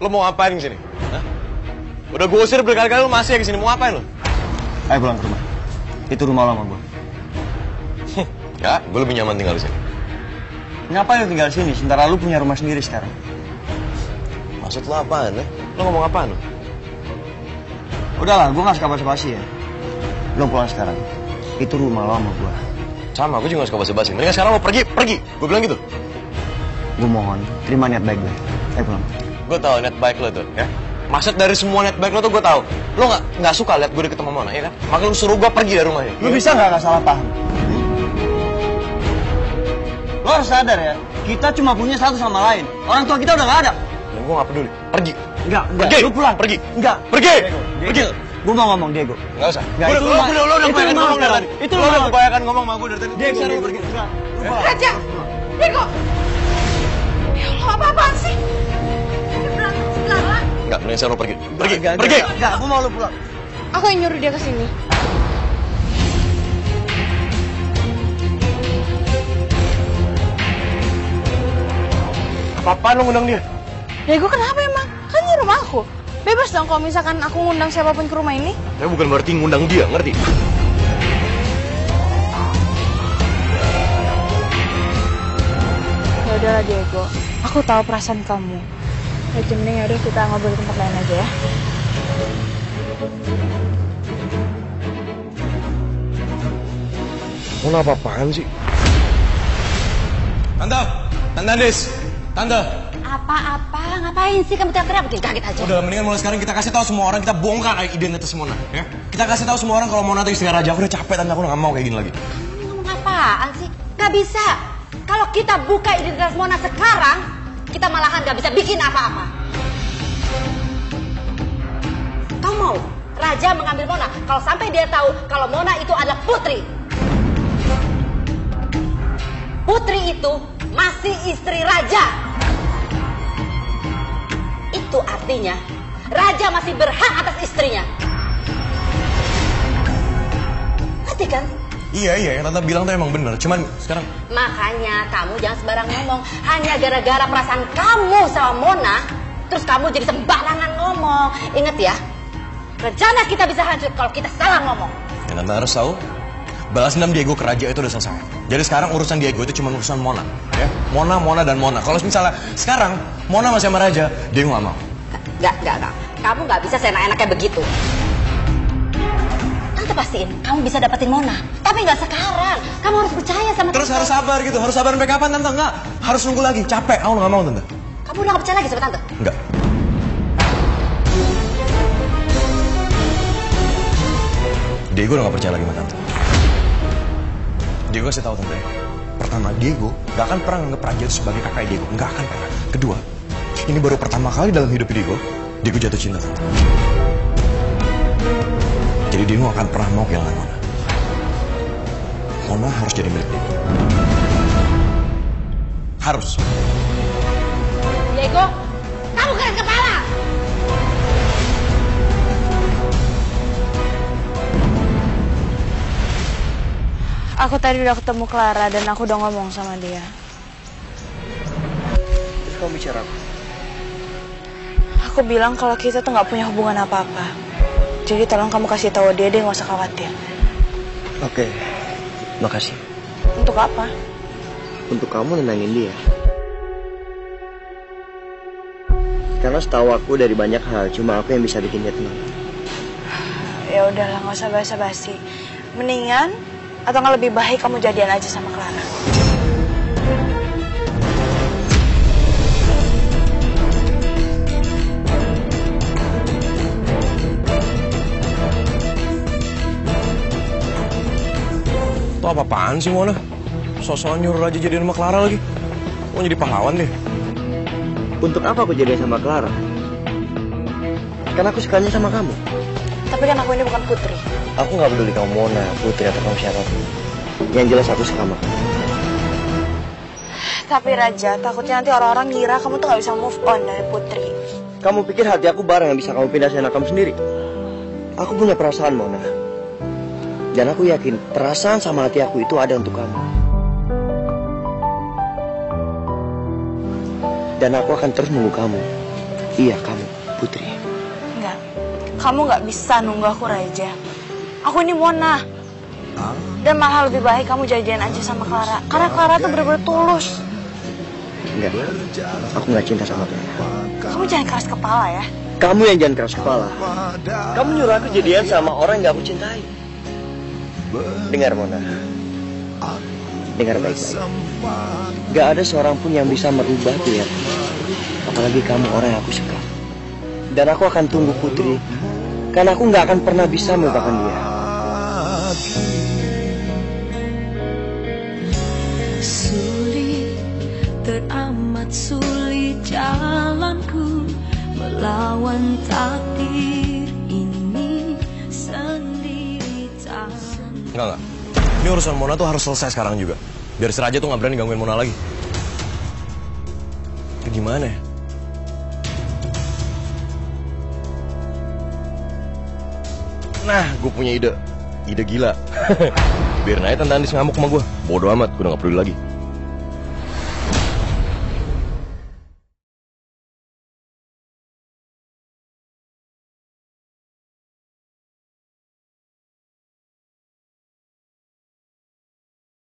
Lo mau ngapain kesini? Hah? Udah gue usir berkali-kali, lo masih kesini. Mau ngapain lo? Ayo pulang ke rumah. Itu rumah lama gue. Ya, gue lebih nyaman tinggal di sini. Ngapain lo tinggal di sini? Sementara lu punya rumah sendiri sekarang. Maksud lo apaan ya? Lo ngomong apaan lo? Udahlah, gue gak suka basa-basi ya. Lo pulang sekarang. Itu rumah lama gue. Sama, gue juga gak suka basa-basi. Mendingan sekarang lo pergi. Gue bilang gitu. Gue mohon, terima niat baik gue. Ayo pulang. Gue tahu niat baik lo tuh, ya. Maksud dari semua niat baik lo tuh gue tahu. Lo nggak suka lihat gue deket sama Mona, ya kan? Makanya lo suruh gue pergi dari rumah ini. Lu bisa nggak salah paham? Lo harus sadar ya, kita cuma punya satu sama lain. Orang tua kita udah nggak ada. Dan gue nggak peduli. Pergi. Enggak. Pergi. Lu pulang. Pergi. Enggak. Pergi. Diego. Pergi. Gue mau ngomong, Diego. Nggak usah. Nggak, Lo udah kebanyakan ngomong dari tadi. Itu lo udah kebanyakan ngomong sama gue dari tadi. Diego, Diego, pergi. Raja! Diego! Ya Allah, apa-apaan sih? Ini berantem sekarang. Enggak, mendingan sekarang lo pergi. Pergi. Pergi. Enggak, gue mau lu pulang. Aku yang nyuruh dia ke sini. Apa-apaan lo ngundang dia? Diego kenapa emang? Kan ini rumah aku. Bebas dong kalau misalkan aku ngundang siapapun ke rumah ini. Tapi bukan berarti ngundang dia, ngerti? Ya udahlah Diego, aku tahu perasaan kamu. Ya mending yaudah kita ngobrol di tempat lain aja ya. Mona apa-apaan sih? Tante Andis, Tante. Apa-apa? Ngapain sih kamu teriak-teriak? Bikin kaget aja. Udah, mendingan mulai sekarang kita kasih tahu semua orang, kita bongkar identitas Mona, ya. Kita kasih tahu semua orang kalau Mona itu istri raja. Aku udah capek, Tante, aku udah gak mau kayak gini lagi. Ngomong apaan sih? Gak bisa. Kalau kita buka identitas Mona sekarang, kita malahan gak bisa bikin apa-apa. Kamu mau Raja mengambil Mona kalau sampai dia tahu kalau Mona itu adalah putri? Putri itu masih istri Raja. Itu artinya Raja masih berhak atas istrinya. Ngerti kan? Iya, yang Tante bilang tuh emang bener. Cuman sekarang... Makanya kamu jangan sembarang ngomong. Hanya gara-gara perasaan kamu sama Mona, terus kamu jadi sembarangan ngomong. Ingat ya, rencana kita bisa hancur kalau kita salah ngomong. Ya, Tante harus tahu, balas dendam Diego ke Raja itu udah selesai. Jadi sekarang urusan Diego itu cuma urusan Mona, ya. Mona dan Mona. Kalau misalnya sekarang Mona masih sama Raja, Diego nggak mau. Enggak. Kamu nggak bisa seenak-enaknya begitu. Tante pastiin kamu bisa dapetin Mona, tapi nggak sekarang. Kamu harus percaya sama Terus Tante. harus sabar gitu, harus sabar sampai kapan Tante? Nggak, harus nunggu lagi, capek. Aku nggak mau Tante. Kamu udah nggak percaya lagi sama Tante? Nggak. Diego udah gak percaya lagi sama Tante. Diego kasih tahu Tante. Pertama, Diego gak akan pernah nganggep Raja itu sebagai kakak Diego. Gak akan pernah. Kedua, ini baru pertama kali dalam hidup Diego jatuh cinta Tante. Jadi Diego gak akan pernah mau kehilangan Mona. Mona harus jadi milik Diego. Harus. Diego, kamu keras kepala. Aku tadi udah ketemu Clara dan aku udah ngomong sama dia. Terus kamu bicara apa? Aku bilang kalau kita tuh nggak punya hubungan apa-apa. Jadi tolong kamu kasih tahu dia nggak usah khawatir. Oke, makasih. Untuk apa? Untuk kamu nenangin dia. Karena setahu aku dari banyak hal, cuma aku yang bisa bikin dia tenang. Ya udahlah, nggak usah basa-basi. Mendingan atau nggak lebih baik kamu jadian aja sama Clara. Itu apa-apaan sih Mona? Sosokan nyuruh Raja jadian sama Clara lagi. Mau jadi pahlawan deh. Untuk apa aku jadian sama Clara? Karena aku sukanya sama kamu. Tapi kan aku ini bukan putri. Aku nggak peduli kamu Mona, Putri atau kamu siapapun. Yang jelas aku suka sama kamu. Tapi Raja, takutnya nanti orang-orang ngira kamu tuh nggak bisa move on dari Putri. Kamu pikir hati aku barang yang bisa kamu pindah seenak kamu sendiri? Aku punya perasaan Mona. Dan aku yakin perasaan sama hati aku itu ada untuk kamu. Dan aku akan terus nunggu kamu. Iya, kamu, Putri. Enggak. Kamu nggak bisa nunggu aku, Raja. Aku ini Mona. Dan malah lebih baik kamu janjian aja sama Clara. Karena Clara tuh bener-bener tulus. Enggak, aku nggak cinta sama Clara. Kamu jangan keras kepala ya. Kamu yang jangan keras kepala. Kamu nyuruh aku jadian sama orang yang gak aku cintai. Dengar, Mona. Dengar baik-baik. Gak ada seorang pun yang bisa merubah pilihan. Apalagi kamu orang yang aku suka. Dan aku akan tunggu Putri. Karena aku gak akan pernah bisa melupakan dia. Sulit, teramat sulit jalanku melawan takdir ini sendiri. Enggak. Ini urusan Mona tuh harus selesai sekarang juga. Biar si Raja tuh gak berani gangguin Mona lagi. Itu gimana ya? Nah, gue punya ide. Ide gila. Biarin aja Tante Andis ngamuk sama gue. Bodoh amat, gue udah gak peduli lagi.